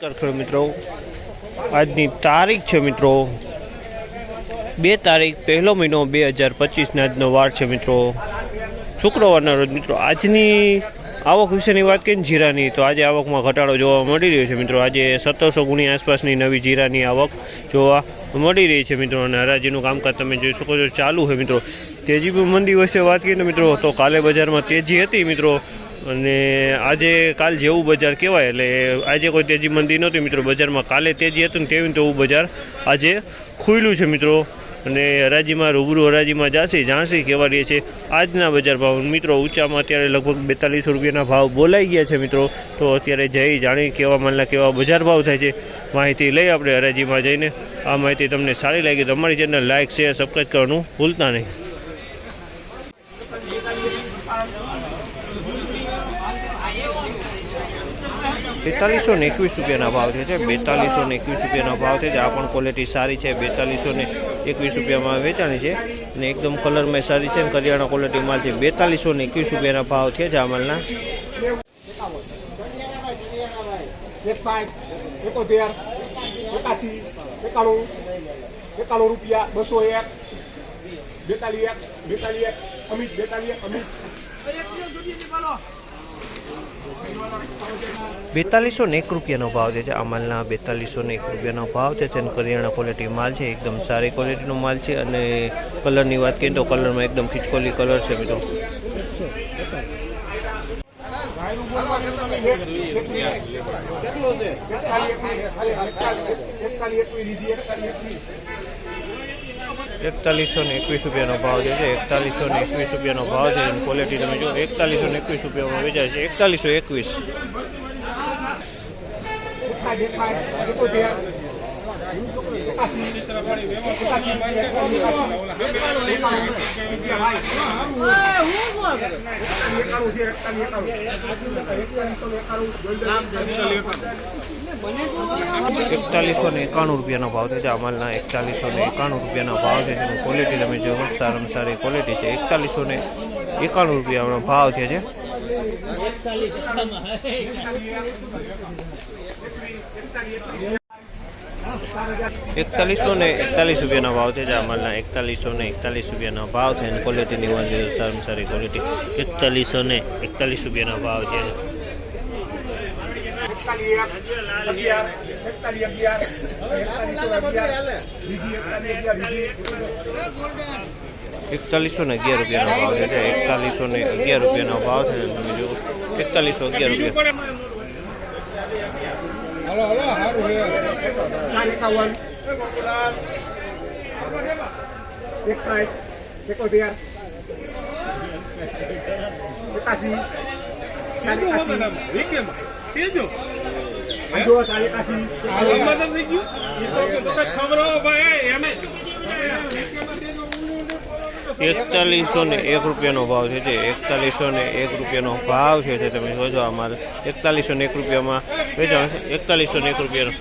ખેડૂત મિત્રો, આજની તારીખ છે મિત્રો 2 તારીખ 1લો મહિનો 2025 આજનો વાર છે મિત્રો, શુક્રવારના રોજ મિત્રો. આજની આવક વિશેની વાત કરીએ જીરાની, તો આજે આવકમાં ઘટાડો જોવા મળી રહ્યો છે મિત્રો. આજે 1700 ગુણી આસપાસની નવી જીરાની આવક જોવા મળી રહી છે મિત્રો. અને હરાજીનું કામકાજ તમે જોઈ શકો છો ચાલુ છે મિત્રો. તેજી મંદી વિશે વાત કરીએ મિત્રો, તો કાલે બજારમાં તેજી હતી મિત્રો, અને આજે કાલ જેવું બજાર કહેવાય. એટલે આજે કોઈ તેજી મંદી નહોતી મિત્રો બજારમાં. કાલે તેજી હતું ને તેવું તેવું બજાર આજે ખુલ્યું છે મિત્રો. અને હરાજીમાં રૂબરૂ હરાજીમાં જાણસી કેવા રહે છે આજના બજાર ભાવ મિત્રો. ઊંચામાં અત્યારે લગભગ 4200 રૂપિયાના ભાવ બોલાઈ ગયા છે મિત્રો. તો અત્યારે જઈ જાણી કેવા માલના કેવા બજાર ભાવ થાય છે માહિતી લઈ આપણે હરાજીમાં જઈને. આ માહિતી તમને સારી લાગી તો અમારી ચેનલ લાઇક શેર સબસ્ક્રાઈબ કરવાનું ભૂલતા નહીં. 4221 રૂપિયાના ભાવ છે. 4221 રૂપિયાના ભાવ છે. આ પણ ક્વોલિટી સારી છે. 4221 રૂપિયામાં વેચાણી છે અને એકદમ કલરમાં સારી છે. કરિયાણા ક્વોલિટી માલ છે. 4221 રૂપિયાના ભાવ છે આ માલના. 4201 રૂપિયાનો ભાવ છે આ માલના. 4201 રૂપિયાનો ભાવ છે. કરિયાણા ક્વોલિટી માલ છે. એકદમ સારી ક્વોલિટીનો માલ છે. અને કલરની વાત કરીએ તો કલરમાં એકદમ ખીચકોલી કલર છે મિત્રો. 4121 રૂપિયાનો ભાવ છે. 4121 રૂપિયાનો ભાવ છે. ક્વોલિટી તમે જો 4121 રૂપિયામાં વેચાય છે. 4121. 4191 રૂપિયાનો ભાવ છે. આ માલના 4191 રૂપિયાનો ભાવ છે. જેની ક્વોલિટી તમે જો સારામાં સારી ક્વોલિટી છે. 4191 રૂપિયાનો ભાવ છે. 4141 રૂપિયાનો ભાવ છે. આ માલના 4141 રૂપિયાનો ભાવ છે. અને ક્વોલિટીની વાત કરીએ સારામાં સારી ક્વોલિટી. 4141 રૂપિયાનો ભાવ છે. 4111 રૂપિયાનો ભાવ છે. 4111 રૂપિયાનો ભાવ છે. 4111 રૂપિયા. 4101 રૂપિયાનો ભાવ છે. 4101 રૂપિયાનો ભાવ છે. તમે જોજો આ માલ 4101 રૂપિયામાં વેચાણ. 4101 રૂપિયાનો